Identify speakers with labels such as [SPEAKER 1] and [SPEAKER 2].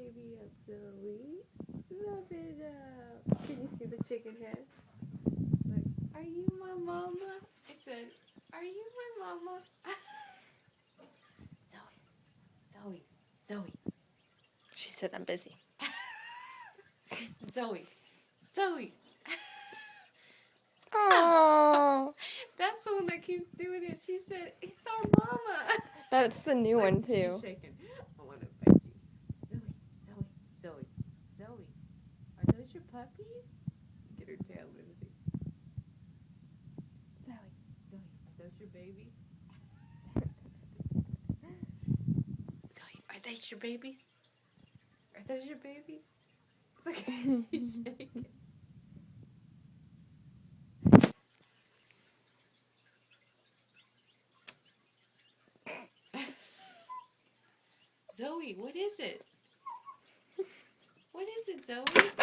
[SPEAKER 1] baby up, Zoe. Love it up. Can you see the chicken head? Look, are you my mama? It said, are you my mama? Zoe, Zoe,
[SPEAKER 2] She said, I'm busy.
[SPEAKER 1] Zoe, Zoe.
[SPEAKER 2] Oh,
[SPEAKER 1] That's the one that keeps doing it. She said, it's our mama.
[SPEAKER 2] that's the new one too.
[SPEAKER 1] She's shaking. I want to bite you. Zoe. Are those your puppies? Get her tail, Lindsay.
[SPEAKER 2] Zoe.
[SPEAKER 1] Are those your babies? Zoe, are those your babies? Are those your babies? Look at her. She's shaking. Zoe, what is it? What is it, Zoe?